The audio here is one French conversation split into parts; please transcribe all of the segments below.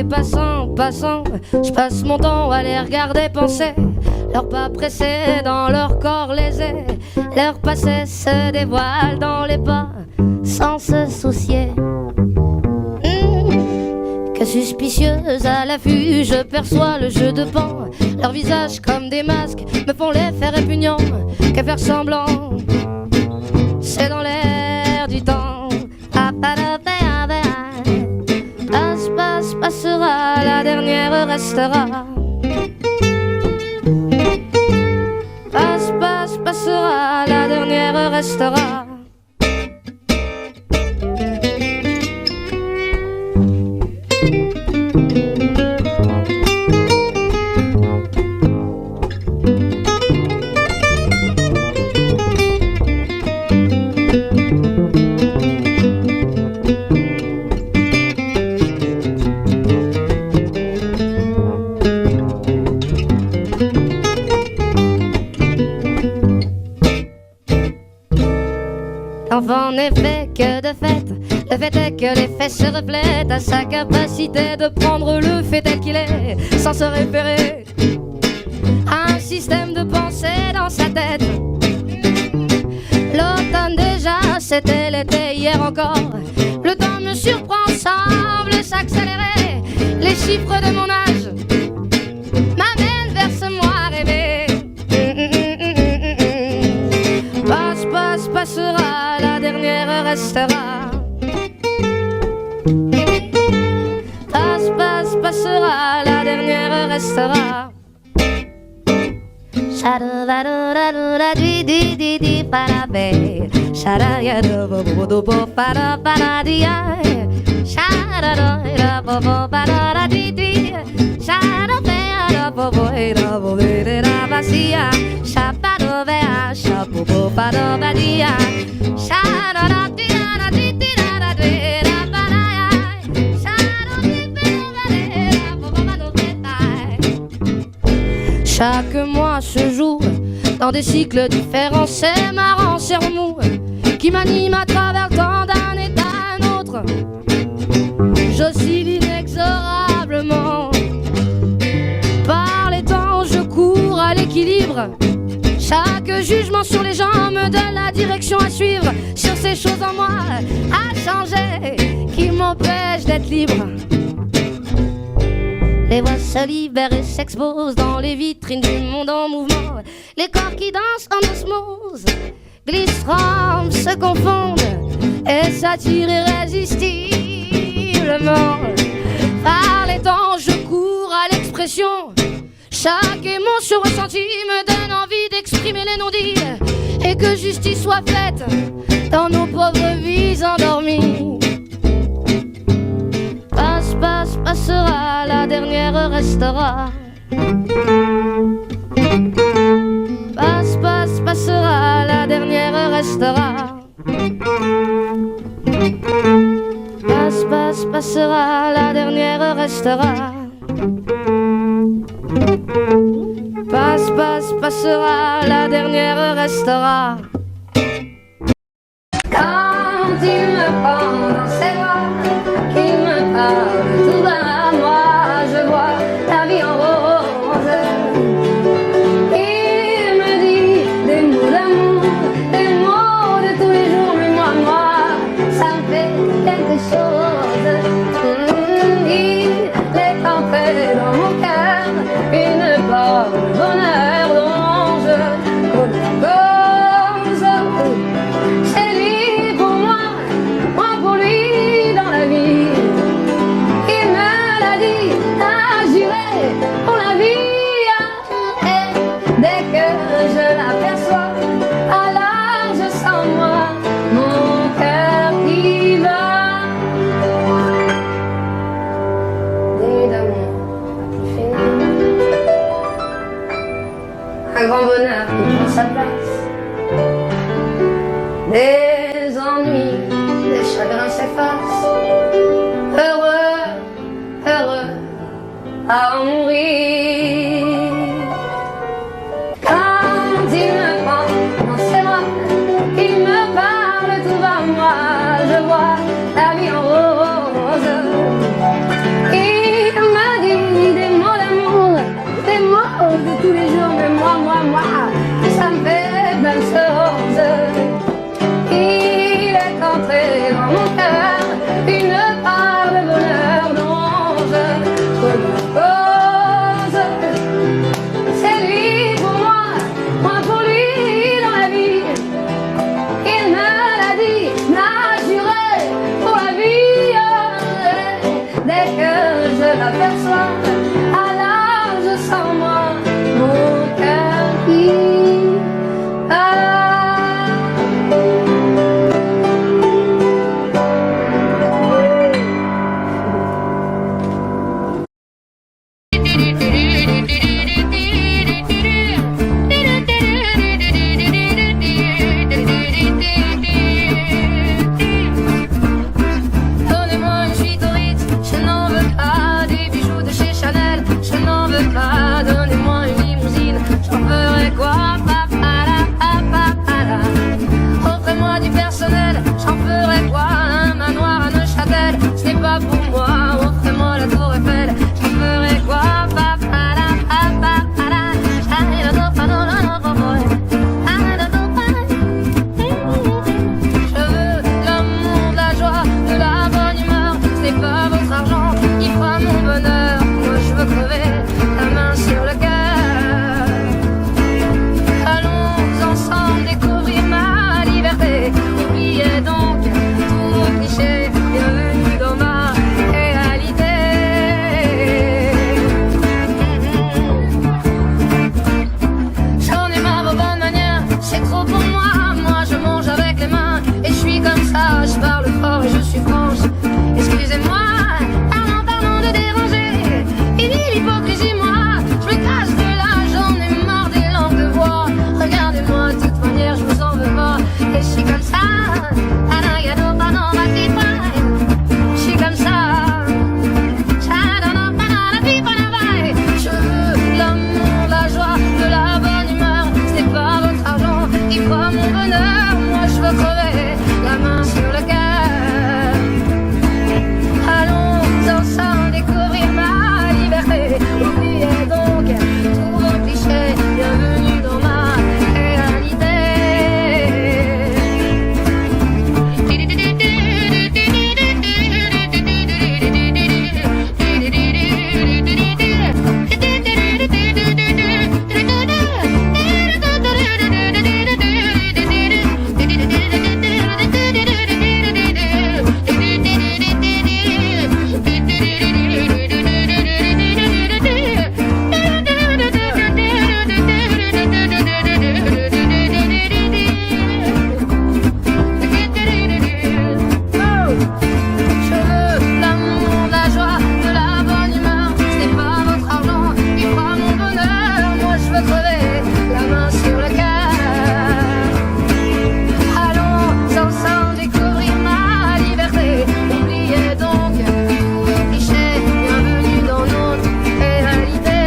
passant, je passe mon temps à les regarder penser. Leurs pas pressés dans leur corps lésés, leur passé se dévoile dans les pas sans se soucier. Que suspicieuse à l'affût, je perçois le jeu de pan. Leurs visages comme des masques me font l'effet répugnant. Que faire semblant, c'est dans l'air du temps. Passe, passera, la dernière restera. Passe, passera, la dernière restera. En effet que de fait, le fait est que les faits se reflètent à sa capacité de prendre le fait tel qu'il est, sans se référer à un système de pensée dans sa tête. L'automne déjà, c'était l'été hier encore. Le temps me surprend, semble s'accélérer. Les chiffres de mon âge m'amènent vers ce moi rêvé. Passera, la dernière restera. Passera, la dernière restera. Chaque mois se joue dans des cycles différents. C'est marrant, c'est remous qui m'anime à travers le temps d'un état à un autre. J'oscille inexorablement. Par les temps, je cours à l'équilibre. Chaque jugement sur les gens me donne la direction à suivre. Sur ces choses en moi à changer qui m'empêchent d'être libre. Les voix se libèrent et s'exposent dans les vitrines du monde en mouvement. Les corps qui dansent en osmose glissent, rampent, se confondent et s'attirent irrésistiblement. Par les temps, je cours à l'expression. Chaque émotion ressentie me donne envie d'exprimer les non-dits et que justice soit faite dans nos pauvres vies endormies. Passera, la dernière restera. Passera, la dernière restera. Passera, la dernière restera. Passera, la dernière restera. Quand il me prend dans ses bras, qu'il me parle tout bas à moi, je vois la vie en rose. Il me dit des mots d'amour, des mots de tous les jours, mais moi, ça me fait quelque chose. Il est entré dans mon cœur une part de bonheur dont je connais cause. C'est lui pour moi pour lui dans la vie. Il me l'a dit, ah, j'irai pour la vie. Et dès que je l'aperçois, alors je sens moi mon cœur qui bat. Des nuits d'amour à plus finir, un grand bonheur qui prend sa place. Des ennuis, des chagrins s'effacent. Heureux, heureux à en mourir. Quand il me prend dans ses bras, il me parle tout bas moi, je vois la vie en rose. Il tous les jours, mais moi, ça me fait plein de choses. Il est entré dans mon cœur une part de bonheur dont je connais cause. C'est lui pour moi pour lui dans la vie. Il me l'a dit, m'a juré pour la vie. Dès que je l'aperçois, alors je sens moi mon cœur qui bat. Donnez-moi une suite au Ritz, je n'en veux pas des bijoux de chez Chanel, je n'en veux pas. Donnez-moi une limousine, j'en ferai quoi? Offrez-moi du personnel, j'en ferai quoi? Un manoir à Neuchâtel, ce n'est pas pour moi. Offrez-moi la tour Eiffel, j'en ferai quoi? Je veux l'amour, de la joie, de la bonne humeur. Ce n'est pas votre argent qui fera mon bonheur. Moi je veux crever la main sur le cœur. Allons ensemble découvrir ma liberté. Oubliez donc tous vos clichés. Bienvenue dans ma réalité. J'en ai marre vos bonnes manières, c'est trop pour moi. Moi je mange avec les mains et je suis comme ça. Je parle fort et je suis franche. Excusez-moi, pardon de déranger. Il dit l'hypocrisie, moi je me cache de là. J'en ai marre des langues de bois. Regardez-moi, de toute manière je vous en veux pas. Et je suis comme ça. Je suis comme ça. Je veux l'amour, la joie, de la bonne humeur. Ce n'est pas votre argent qui fera mon bonheur. Moi je veux crever la main sur le cœur. Allons ensemble découvrir ma liberté. Oubliez donc tous vos clichés. Bienvenue dans ma réalité. Je veux l'amour, la joie, de la bonne humeur. Ce n'est pas votre argent qui fera mon bonheur. Moi je veux crever la main sur le cœur. Allons ensemble découvrir ma liberté. Oubliez donc tous vos clichés. Bienvenue dans notre réalité.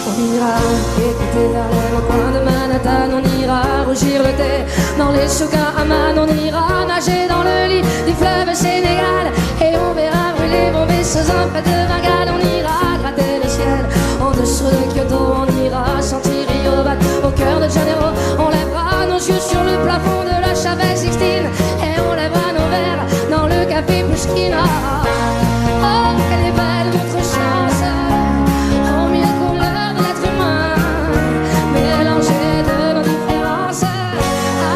On ira écouter Harlem au coin de Manhattan. On ira rougir le thé dans les souks à Amman. On ira nager dans le lit du fleuve Sénégal. Et on verra brûler vos vaisseaux un peu de Bengale. On ira gratter le ciel en dessous de Kyoto. On ira sentir Rio battre au cœur de Janeiro. On lèvera nos yeux sur le plafond de la chapelle Sixtine. Et on lèvera nos verres dans le café Pushkina. Oh, quelle est belle notre chance, aux mille couleurs de l'être humain, mélangées de nos différences, à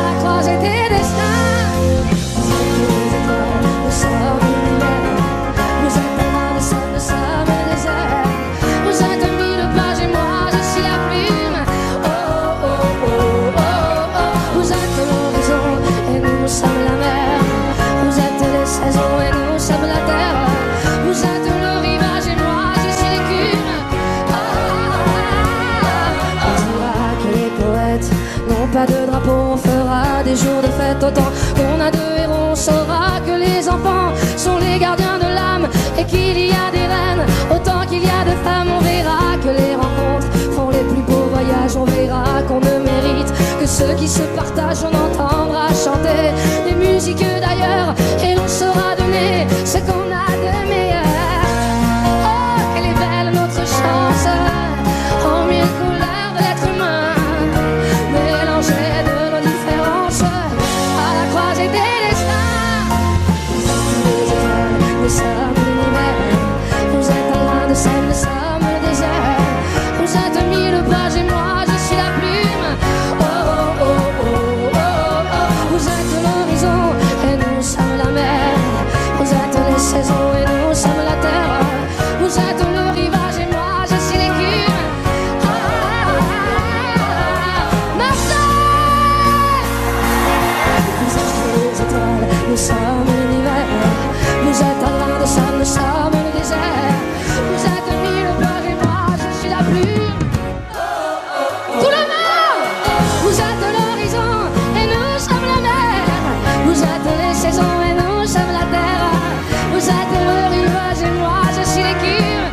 la croisée des destins. Vous êtes les étoiles, nous sommes l'univers. Vous êtes la main, nous sommes le désert. Vous êtes mille pages et moi je suis la plume. Oh, oh, oh, oh, oh, oh. Vous êtes l'horizon et nous sommes la mer. Vous êtes les saisons et nous sommes la terre. Vous êtes le rivière. ce qui se partage, on entendra chanter des musiques d'ailleurs et l'on saura donner ce qu'on a de meilleur. Oh, qu'elle est belle notre chance, en mille couleurs de l'être humain, mélangée de nos différences à la croisée des destins. Nous sommes l'univers, vous êtes un grain de sel, nous sommes le désert. Vous êtes mille pages et moi je suis la plume. Oh oh oh oh oh oh. Vous êtes l'horizon et nous sommes la mer. Vous êtes les saisons et nous sommes la terre. Vous êtes le rivage et moi je suis l'écume. Marseille. Vous êtes les étoiles, nous sommes l'univers. Vous êtes un grain de sable, nous sommes le désert. Vous êtes mille pages et moi je suis la plume. Tout le monde. Vous êtes l'horizon et nous sommes la mer. Vous êtes les saisons et nous sommes la terre. Vous êtes le rivage et moi je suis l'écume.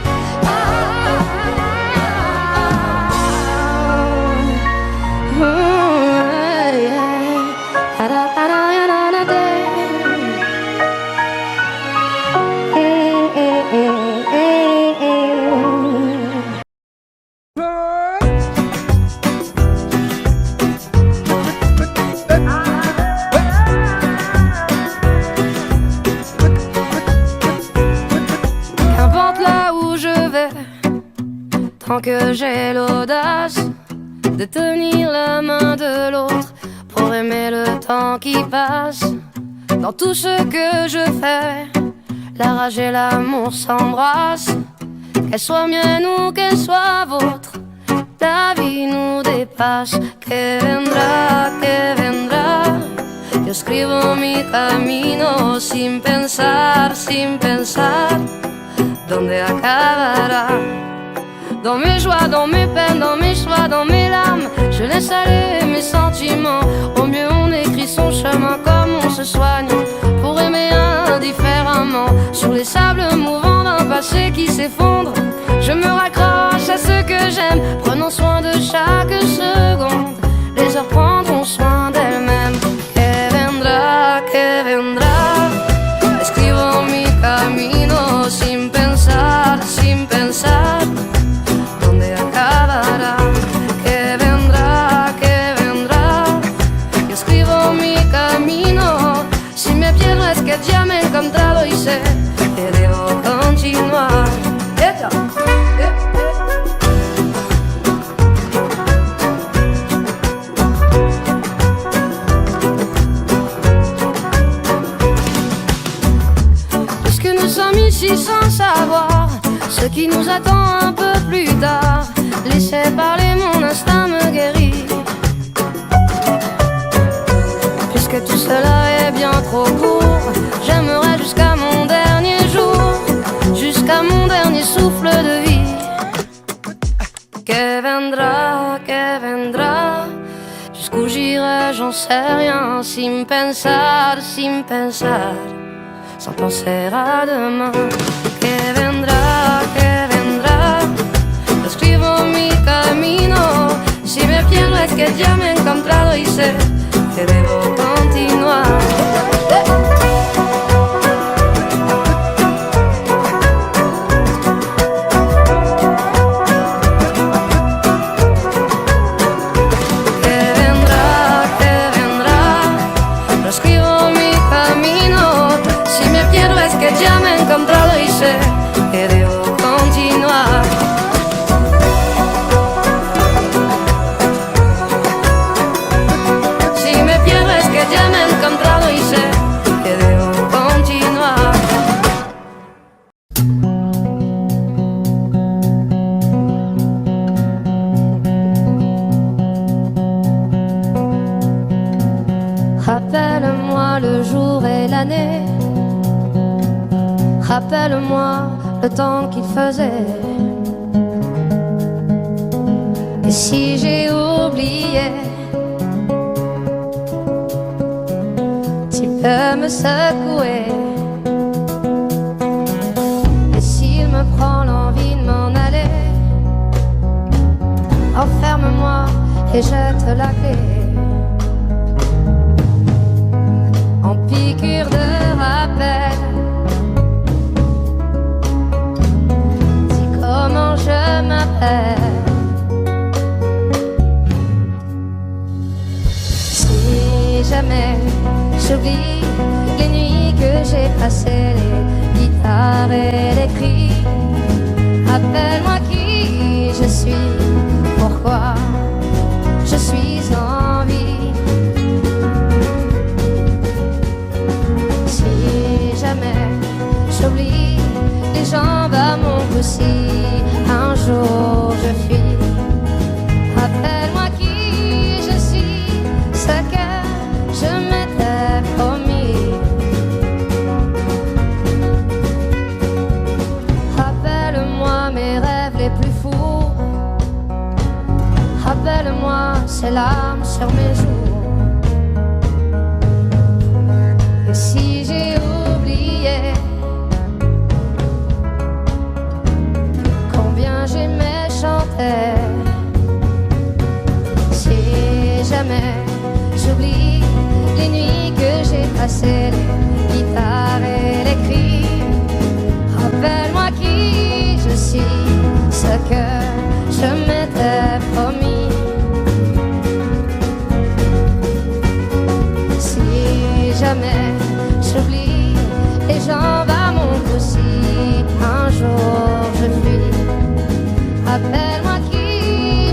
Qu'importe là où je vais, tant que j'ai l'audace de tenir la main de l'autre pour aimer le temps qui passe. Dans tout ce que je fais, la rage et l'amour s'embrassent. Qu'elle soit mienne ou qu'elle soit vôtre, la vie nous dépasse. Que vendrá, yo escribo mi camino sin pensar, dónde acabará. Dans mes joies, dans mes peines, dans mes choix, dans mes larmes, je laisse aller mes sentiments. Au mieux on écrit son chemin comme on se soigne pour aimer indifféremment. Sur les sables mouvants d'un passé qui s'effondre, je me raccroche à ce que j'aime. Prenons soin de chaque seconde, les heures prendront soin d'elles-mêmes. Que vendrá, escribo mi camino sin pensar, dónde acabará. Que vendrá, yo escribo mi camino. Si me pierdo es que ya me he encontrado y sé que debo continuar. Puisque nous sommes ici sans savoir ce qui nous attend un peu plus tard, laissez parler, mon instinct me guérit. Puisque tout cela est bien trop court, j'aimerais jusqu'à mon dernier jour, jusqu'à mon dernier souffle de vie. Que vendrá, jusqu'où j'irai, j'en sais rien, sin pensar, sans penser à demain. Que vendrá, yo escribo mi camino. Si me pierdo es que ya me he encontrado y sé que debo continuar. Que ya me he encontrado y sé que debo continuar. Si me pierdo es que ya me he encontrado y sé que debo continuar. Rappelle-moi le jour et l'année, rappelle-moi le temps qu'il faisait. Et si j'ai oublié, tu peux me secouer. Et s'il me prend l'envie de m'en aller, enferme-moi et jette la clé. guitare et les cris. Rappelle-moi qui je suis, pourquoi je suis en vie. Si jamais j'oublie les jambes à mon cou, si un jour je fuis, rappelle-moi qui je suis, ce que je m'étais promis. Rappelle-moi mes rêves les plus fous, rappelle-moi ces larmes sur mes joues. Et si j'ai oublié combien j'aimais chanter, si jamais j'oublie les nuits que j'ai passées, les guitares et les cris, rappelle-moi qui je suis, ce que je m'étais promis. Si jamais j'oublie les jambes à mon cou, si un jour je fuis, rappelle-moi qui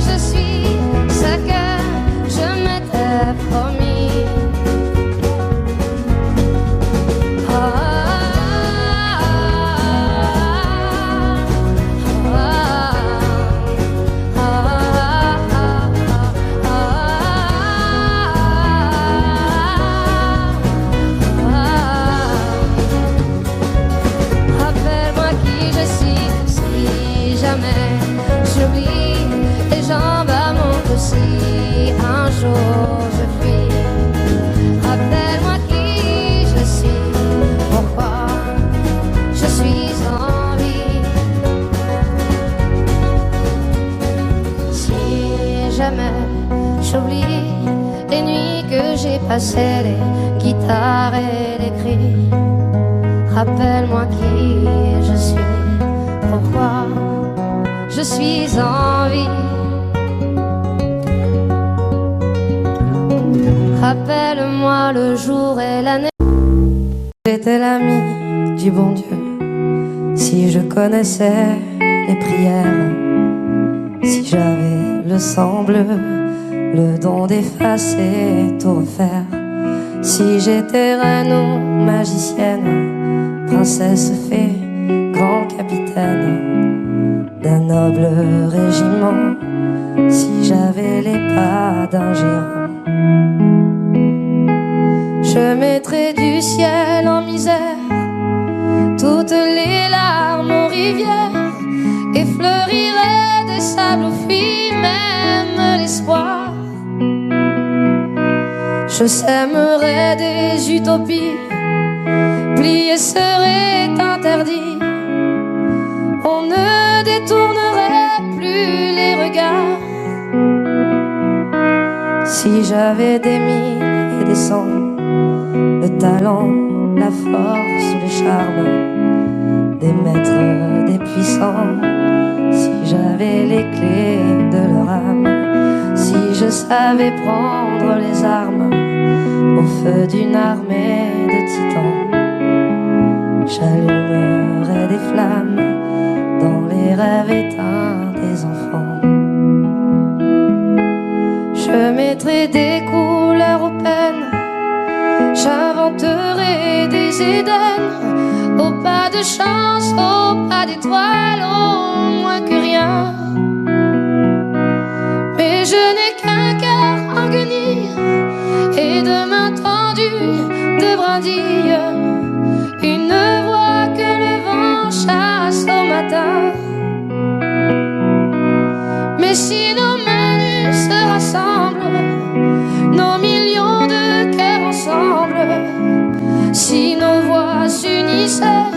je suis, ce que je m'étais promis. Rappelle-moi qui je suis, si jamais j'oublie les jambes à mon cou, si un jour je fuis, rappelle-moi qui je suis, pourquoi je suis en vie. Si jamais j'oublie les nuits que j'ai passées, les guitares et les cris, rappelle-moi qui je suis, pourquoi je suis en vie. Rappelle-moi le jour et l'année. J'étais l'ami du bon Dieu, si je connaissais les prières, si j'avais le sang bleu, le don d'effacer, tout refaire, si j'étais reine ou magicienne, princesse fée, grand capitaine d'un noble régiment, si j'avais les pas d'un géant, je mettrais du ciel en misère toutes les larmes aux rivières, et fleurirait des sables aux filles, même l'espoir. Je sèmerais des utopies, plier serait interdit, on ne détournerait plus les regards. Si j'avais des mille et des cents, le talent, la force, les charmes des maîtres, des puissants, si j'avais les clés de leur âme, si je savais prendre les armes au feu d'une armée de titans, j'allumerais des flammes dans les rêves éteints des enfants. Je mettrais des couleurs aux peines, j'inventerai des Éden, au pas de chance, au pas d'étoiles, au moins que rien. Mais je n'ai qu'un cœur en guenilles et de mains tendues de brindilles, une voix que le vent chasse au matin. Mais si nos mains se rassemblent, nos millions de cœurs ensemble, si nos voix s'unissaient,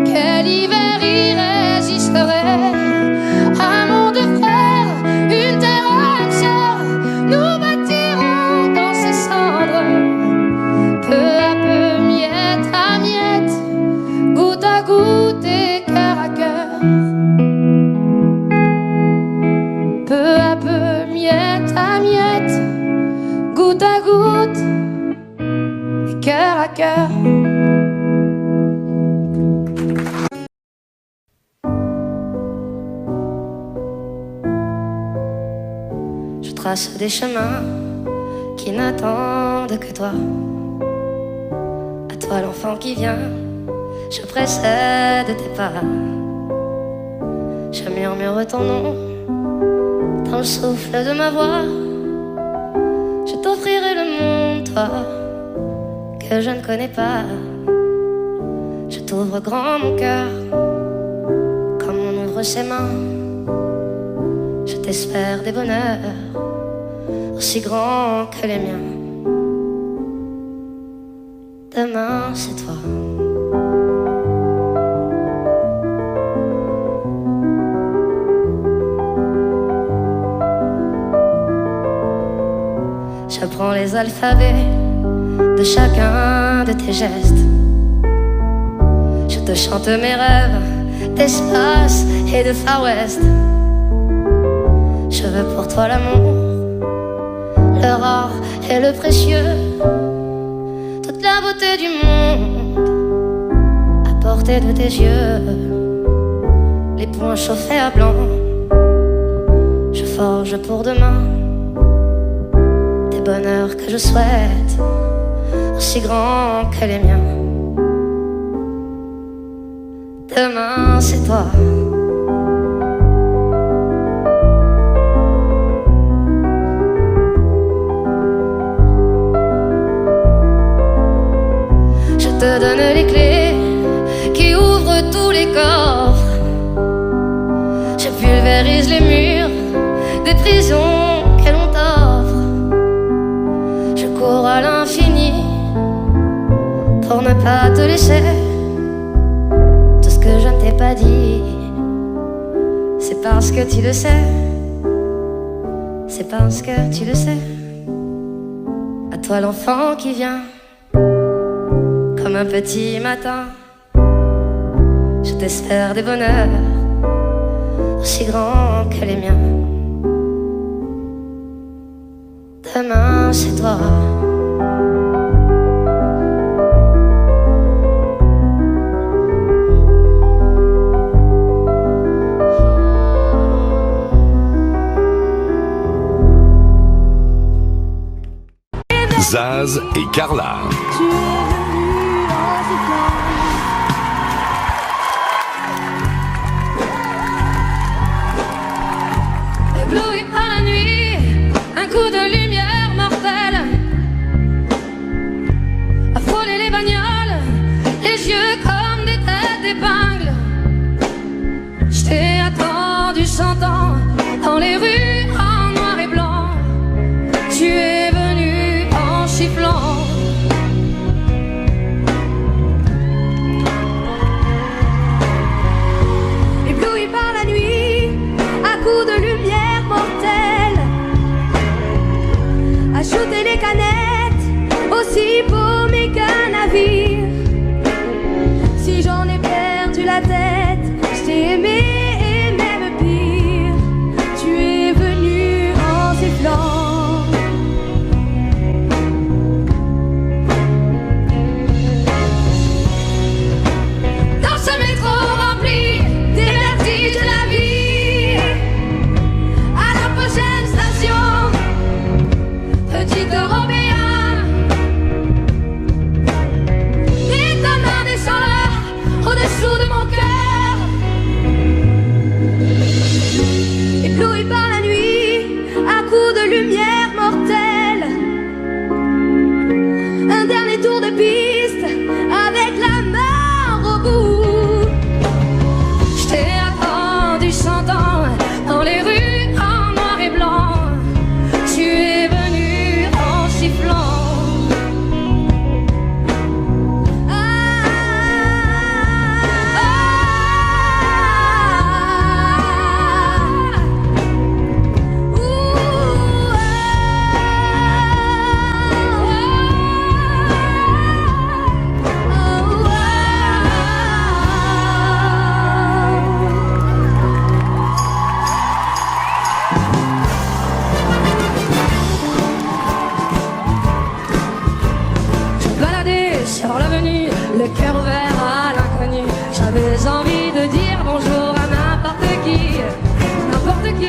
quel hiver trace des chemins qui n'attendent que toi. À toi l'enfant qui vient, je précède tes pas. Je murmure ton nom dans le souffle de ma voix. Je t'offrirai le monde, toi, que je ne connais pas. Je t'ouvre grand mon cœur, comme on ouvre ses mains. Je t'espère des bonheurs aussi grands que les miens. Demain, c'est toi. J'apprends les alphabets de chacun de tes gestes. Je te chante mes rêves d'espace et de Far West. Je veux pour toi l'amour, le rare et le précieux, toute la beauté du monde à portée de tes yeux. Les poings chauffés à blanc, je forge pour demain des bonheurs que je souhaite aussi grands que les miens. Demain, c'est toi. Je te donne les clés qui ouvrent tous les coffres. Je pulvérise les murs des prisons que l'on t'offre. Je cours à l'infini pour ne pas te laisser. Tout ce que je ne t'ai pas dit, c'est parce que tu le sais. C'est parce que tu le sais. À toi l'enfant qui vient comme un petit matin. Je t'espère des bonheurs aussi grands que les miens. Demain, c'est toi. Zaz et Carla. Ébloui par la nuit, un coup de lumière mortelle a frôlé les bagnoles, les yeux comme des têtes d'épingle. Je t'ai attendu 100 ans dans les rues en noir et blanc. Tu es venu en sifflant. Ébloui par la nuit, à coups de lumière mortelle, ajouter les canettes, aussi paumé qu'un navire. Si j'en ai perdu la tête, je t'ai aimé et même pire. Tu es venu en sifflant. Dans ce métro rempli des vertiges de la vie, à la prochaine station, petit Européen, et ta main descend là, au-dessous de mon cœur. Ébloui par la nuit, à coups de lumière mortelle, un dernier tour de piste avec la mort au bout. Je t'ai attendu 100 ans dans les rues en noir et blanc. Tu es venu en sifflant. Sur l'avenue, le cœur ouvert à l'inconnu. J'avais envie de dire bonjour à n'importe qui,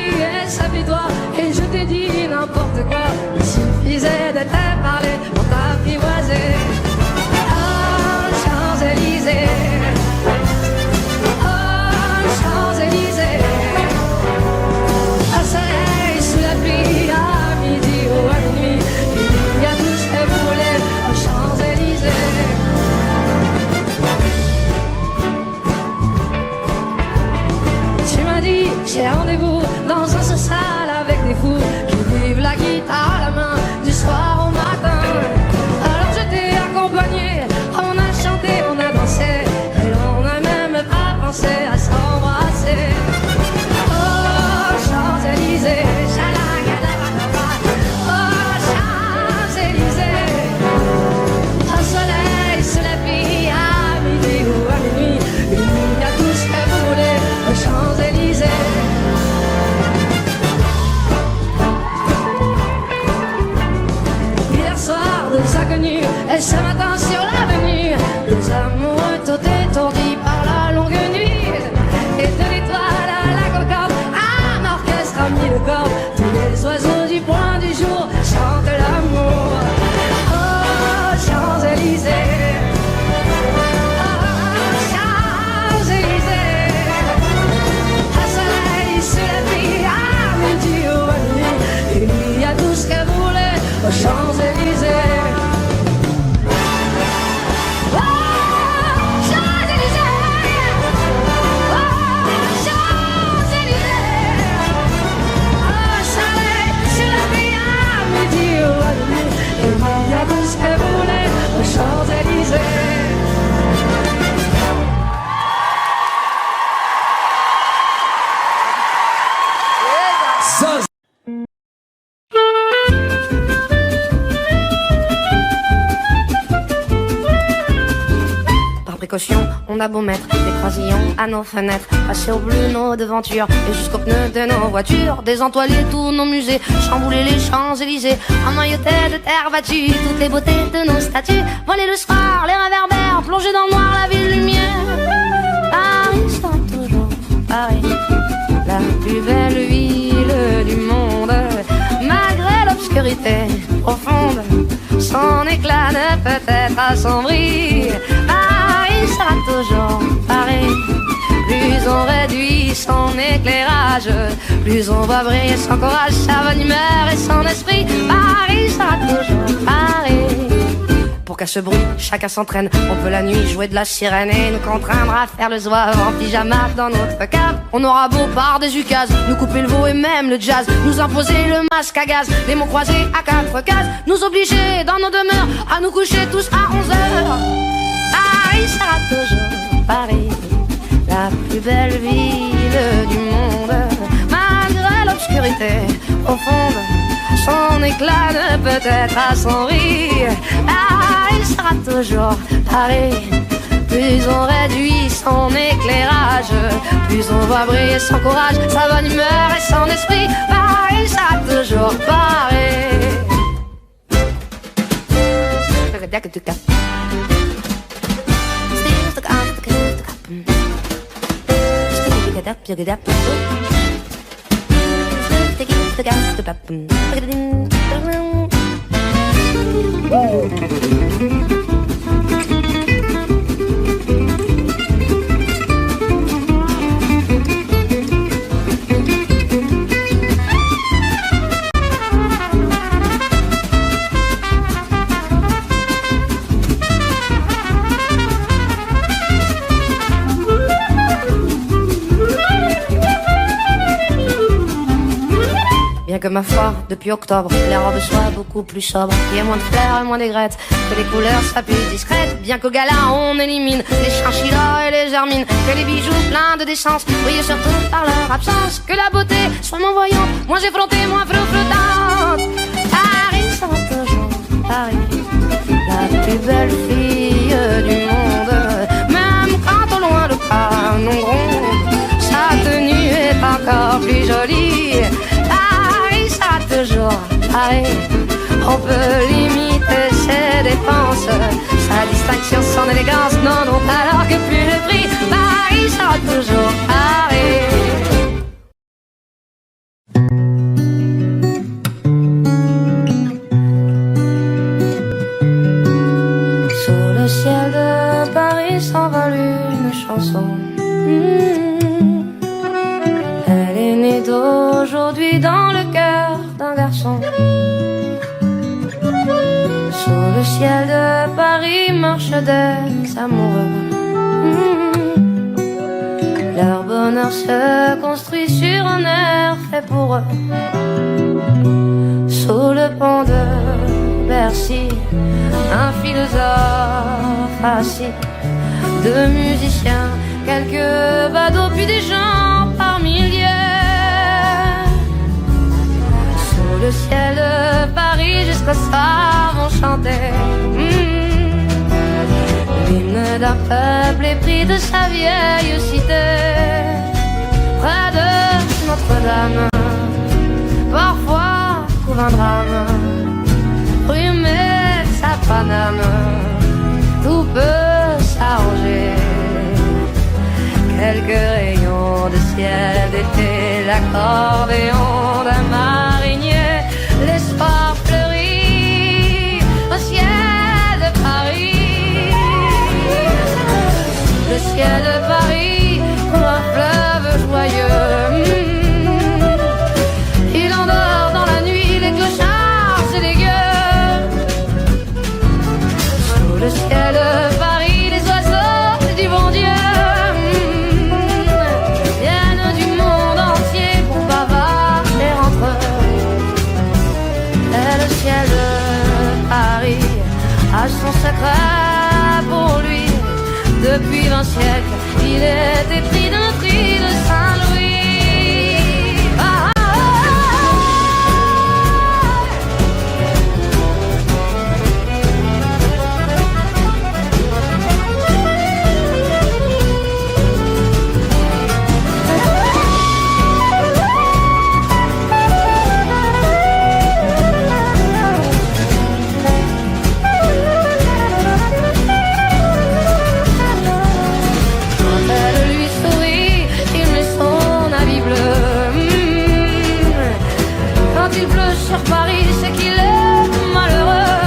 et ça fait toi. Et je t'ai dit non. n'importe quoi. Il suffisait de te parler pour t'apprivoiser. Oh, Champs-Élysées. Oh, Champs-Élysées. Au soleil, sous la pluie, à midi ou à minuit, il y a tout ce que vous voulez aux Champs-Élysées. Tu m'as dit, j'ai rendez-vous dans un sous-sol avec des fous qui vivent la guitare à la main du soir au matin. Alors je t'ai accompagné, on a chanté, on a dansé, et on n'a même pas pensé à s'embrasser. Oh, Champs-Élysées, chalagadabadaba. Oh, Champs-Élysées. Au soleil, sous la pluie, à midi ou à minuit, il y a tout ce que vous voulez aux Champs-Élysées. Hier soir, deux inconnus, et ce matin sur l'avenue, deux amoureux tout étourdis par la longue nuit. Et de l'étoile à la concorde, un orchestre a mis le corps. Tous les oiseaux du point du jour chantent l'amour. Oh, Champs-Élysées. Oh, Champs-Élysées. Au soleil, sous la pluie, à midi ou à minuit, il y a tout ce que vous voulez aux Champs-Élysées. Oh, Champs-Élysées. Oh, Champs-Élysées. Au soleil, sous la pluie, à midi ou à minuit, il y a tout ce que vous voulez aux Champs-Élysées. Par précaution, on a beau mettre des croisillons à nos fenêtres, passer au bleu nos devantures et jusqu'aux pneus de nos voitures, désentoiler tous nos musées, chambouler les Champs-Élysées, emmailloter de terre battue toutes les beautés de nos statues, voler le soir, les réverbères, plonger dans le noir la ville lumière. Paris sera toujours Paris, la plus belle ville du monde, malgré l'obscurité profonde, son éclat ne peut être assombri. Paris sera toujours Paris. Plus on réduit son éclairage, plus on va briller son courage, sa bonne humeur et son esprit. Paris sera toujours Paris. Pour qu'à ce bruit, chacun s'entraîne. On peut la nuit jouer de la sirène et nous contraindre à faire le zouave en pyjama dans notre cave. On aura beau par des ukases nous couper le veau et même le jazz, nous imposer le masque à gaz, les mots croisés à quatre cases, nous obliger dans nos demeures à nous coucher tous à 11h. Paris sera toujours Paris, la plus belle ville du monde, malgré l'obscurité profonde, son éclat ne peut être assombri. Paris sera toujours Paris. Plus on réduit son éclairage, plus on voit briller son courage, sa bonne humeur et son esprit. Paris sera toujours Paris. Bien que ma foi, depuis octobre, les robes soient beaucoup plus sobres, qu'il y ait moins de fleurs et moins d'aigrettes, que les couleurs soient plus discrètes. Bien qu'au gala on élimine les chinchillas et les germines, que les bijoux pleins de décence brillent surtout par leur absence, que la beauté soit moins voyante, moins effrontée, moins flottante. Paris sera toujours Paris, la plus belle fille du monde, même quand au loin le canon gronde, sa tenue est encore plus jolie. Paris sera toujours Paris. On peut limiter ses dépenses, sa distinction, son élégance n'en ont alors que plus le prix. Paris sera toujours Paris. valu une chanson. Elle est née d'aujourd'hui dans le cœur d'un garçon. Sous le ciel de Paris marchent des amoureux. Leur bonheur se construit sur un air fait pour eux. Sous le pont de Bercy, un philosophe assis, deux musiciens, quelques badauds, puis des gens par milliers. Sous le ciel de Paris, jusqu'au soir vont chanter l'hymne d'un peuple épris de sa vieille cité. Près de Notre-Dame, parfois couvre un drame, rhumer sa Paname, tout peut s'arranger. Quelques rayons de ciel d'été, l'accordéon d'un marinier, l'espoir fleurit au ciel de Paris. Le ciel de Paris coule un fleuve joyeux. Il endort dans la nuit les clochards et les gueux. Sous le ciel de Paris, les oiseaux du bon Dieu viennent du monde entier pour bavarder entre eux. Et le ciel de Paris a son secret pour lui. Depuis 20 siècles, il est épris d'un prix de Saint-Louis. Sur Paris, c'est qu'il est malheureux.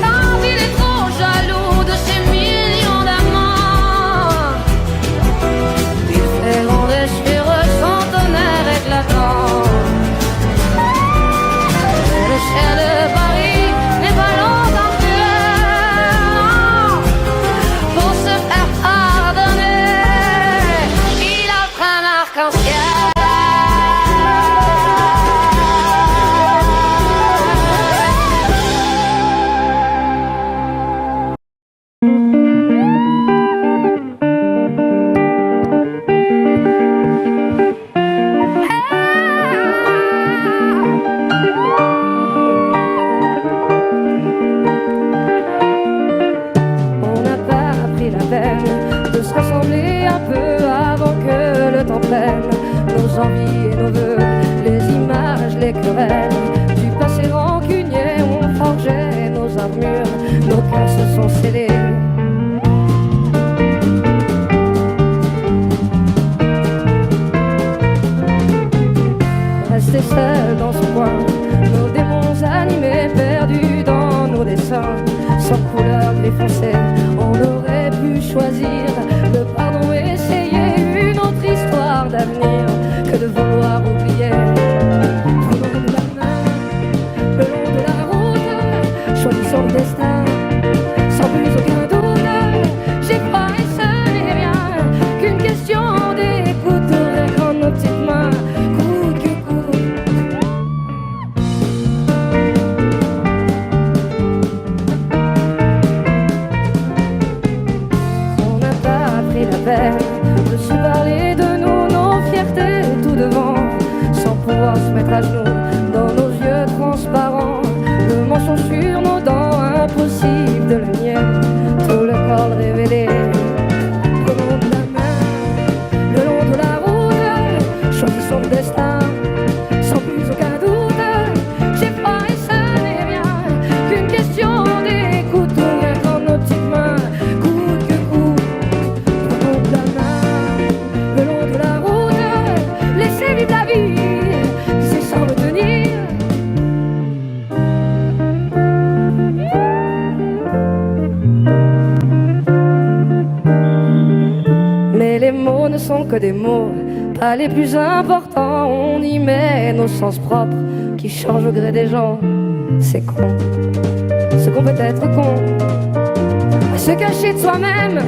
Quand il est trop jaloux de ses millions d'amants, il fait gronder sur eux son tonnerre éclatant. Le ciel de Paris n'est pas longtemps cruel. Pour se faire pardonner, il offre un arc-en-ciel. De se rassembler un peu avant que le temps prenne nos envies et nos vœux, les images, les querelles du passé rancunier ont forgé nos armures, nos cœurs se sont scellés. Rester seul dans son coin, nos démons animés, perdus dans nos dessins, sans couleur gris foncé, on aurait pu choisir le pardon, essayer une autre histoire d'avenir que de vouloir oublier. Prenons de la main le long de la route, choisissons le destin sans plus aucun doute. J'ai pas et ce n'est rien qu'une question d'écoute, rien quand nos petites mains coûte que coûte. On n'a pas pris la peine de se parler de nous, nos fiertés tout devant, sans pouvoir se mettre à genoux dans nos yeux transparents, le mensonge sur nos dents, impossible de le nier, tout le corps révélé. Prenons de la main le long de la route, choisissons le destin sans plus aucun doute. J'ai pas et ce n'est rien qu'une question d'écoute, rien quand nos petites mains coûte que coûte. Prenons de la main mots ne sont que des mots, pas les plus importants. On y met nos sens propres qui changent au gré des gens. C'est con, ce qu'on peut être con, à se cacher de soi-même.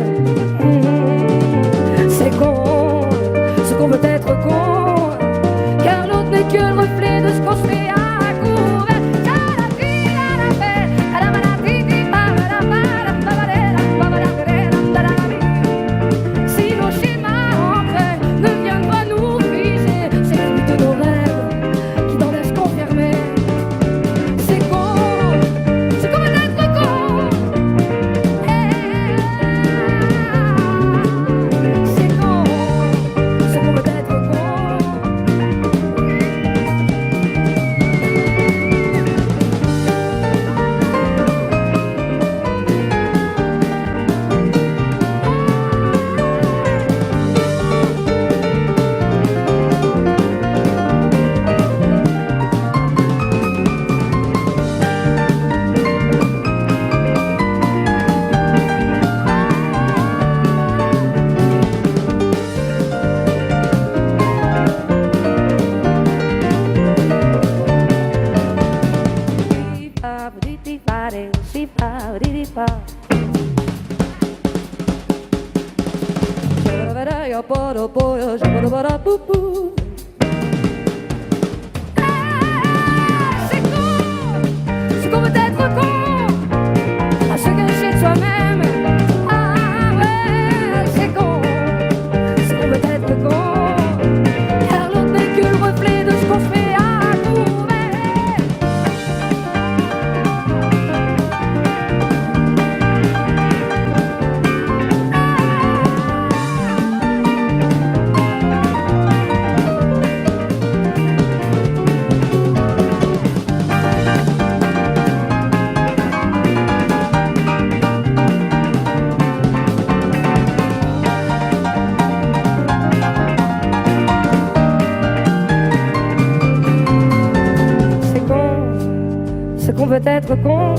C'est con, ce qu'on peut être con, car l'autre n'est que le reflet de ce qu'on se fait à couvert. Si nos schémas ancrés ne viennent pas nous figer, c'est le but de nos rêves qui n'en laissent qu'enfermer. C'est con, ce qu'on peut être con. C'est con, ce qu'on peut être con. C'est con, ce qu'on peut être con, à se cacher de soi-même. Ah ouais, c'est con, ce qu'on peut être con, car l'autre n'est que le reflet de ce qu'on fait à couvert. C'est con, ce qu'on peut être con,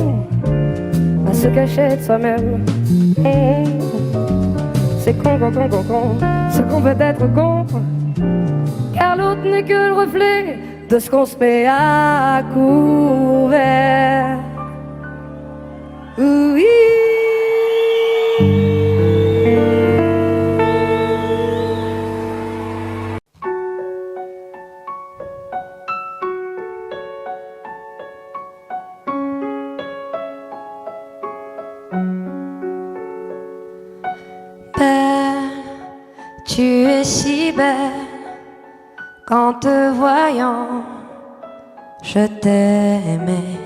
à se cacher de soi-même. C'est con, con, con, con, con, ce qu'on peut être con, car l'autre n'est que le reflet de ce qu'on se met à couvert. Oui. Belle, tu es si belle, qu'en te voyant, je t'aimais.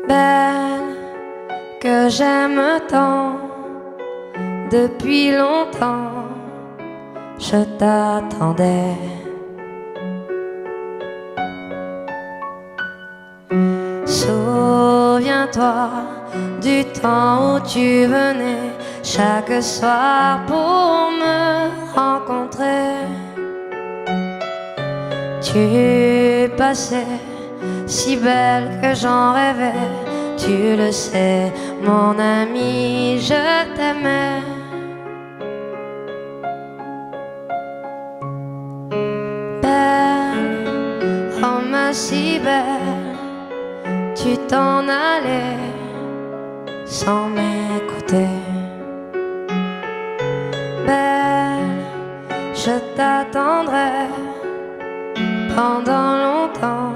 Belle, que j'aime tant, depuis longtemps, je t'attendais. Souviens-toi du temps où tu venais chaque soir pour me rencontrer. Tu passais si belle que j'en rêvais. Tu le sais, mon ami, je t'aimais. Belle, oh ma si belle, tu t'en allais sans m'écouter. Belle, je t'attendrai pendant longtemps,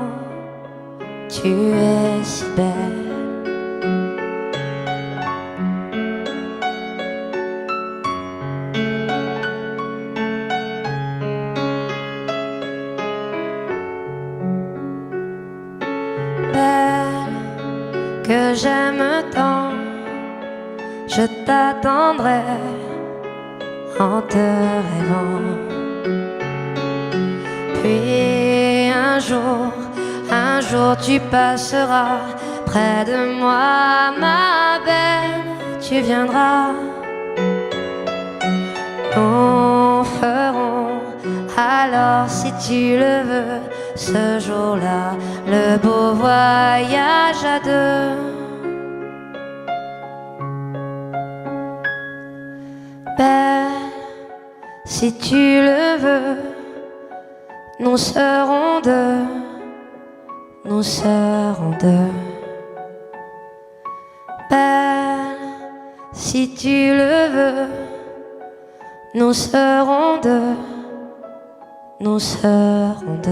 tu es si belle. Belle, que j'aime tant, je t'attendrai en te rêvant. Puis un jour tu passeras près de moi, ma belle, tu viendras. Nous ferons alors, si tu le veux, ce jour-là, le beau voyage à deux. Belle, Si tu le veux, nous serons deux, nous serons deux. Belle, si tu le veux, nous serons deux, nous serons deux.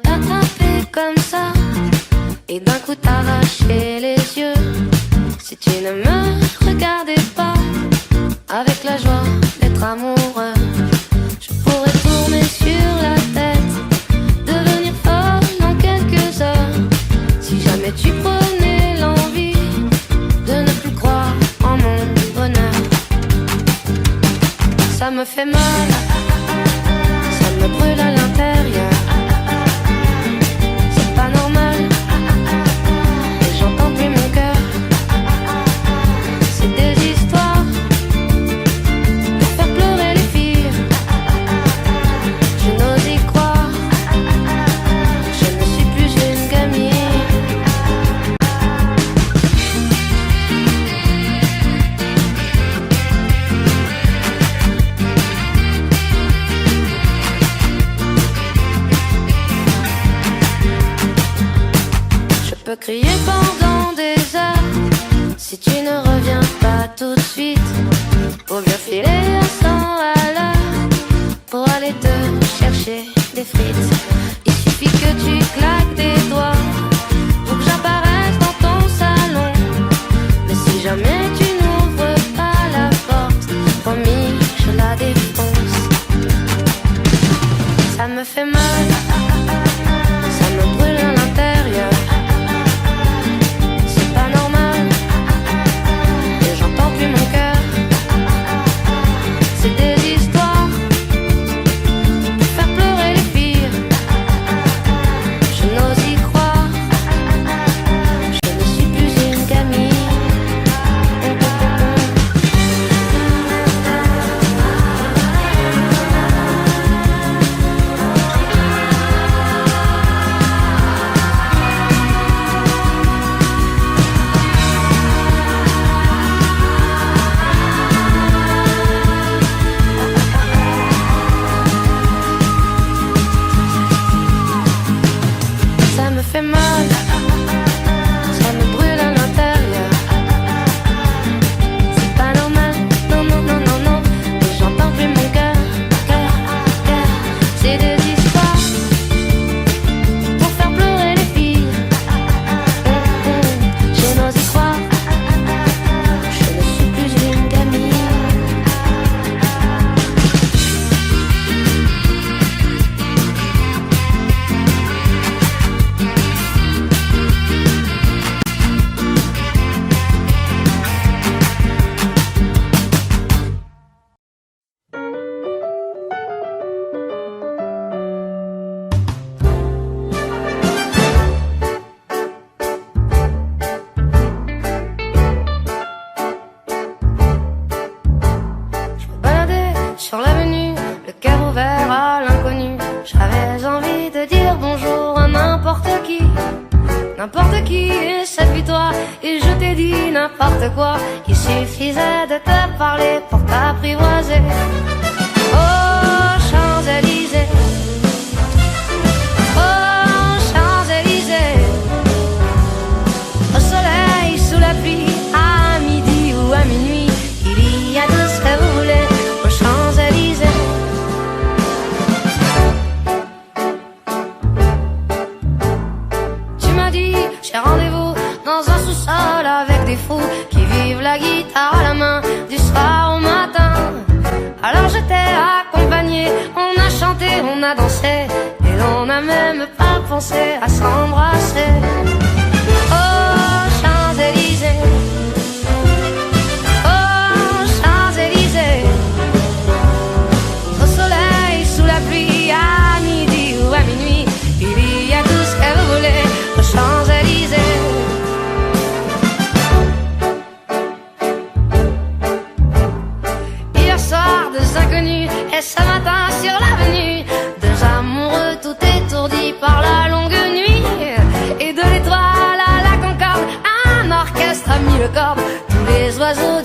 T'attraper comme ça et d'un coup t'arracher les yeux. Si tu ne me regardais pas avec la joie d'être amoureux, je pourrais tourner sur la tête, devenir folle en quelques heures. Si jamais tu prenais l'envie de ne plus croire en mon bonheur. Ça me fait mal, ça me brûle à l'intérieur. Je peux crier pendant des heures si tu ne reviens pas tout de suite. Pour bien filer à 100 à l'heure pour aller te chercher des frites. Il suffit que tu claques des doigts pour que j'apparaisse dans ton salon. Mais si jamais tu n'ouvres pas la porte, promis, je la défonce. Ça me fait mal, ça me brûle à l'intérieur. C'est des histoires pour faire pleurer les filles. Je n'ose y croire, je ne suis plus une gamine. Ça me fait mal, ça me brûle à l'intérieur. C'est pas normal, non, non, non, non, non. Et j'entends plus mon cœur, cœur, cœur. C'est des histoires pour faire pleurer les filles. Je n'ose y croire, je ne suis plus une gamine. Sur l'avenue, le cœur ouvert à l'inconnu. J'avais envie de dire bonjour à n'importe qui, et ça puis toi. Et je t'ai dit n'importe quoi. Il suffisait de te parler pour t'apprivoiser. Oh, Champs-Élysées, oh, Champs-Élysées. Au soleil, sous la pluie, à midi ou à minuit, il y a tout ce que vous voulez. Champs-Élysées. Tu m'as dit, j'ai rendez-vous dans un sous-sol avec des fous qui vivent la guitare à la main du soir au matin. Alors je t'ai accompagné, on a chanté, on a dansé, et l'on n'a même pas pensé à s'embrasser. Oh, Champs-Élysées, oh, Champs-Élysées. Au soleil, sous la pluie, à midi ou à minuit, il y a tout ce que vous voulez aux Champs-Élysées. Hier soir, 2 inconnus. Et ce matin sur l'avenue, deux amoureux tout étourdis par la longue nuit. Et de l'étoile à la Concorde, un orchestre a mis le corps. Tous les oiseaux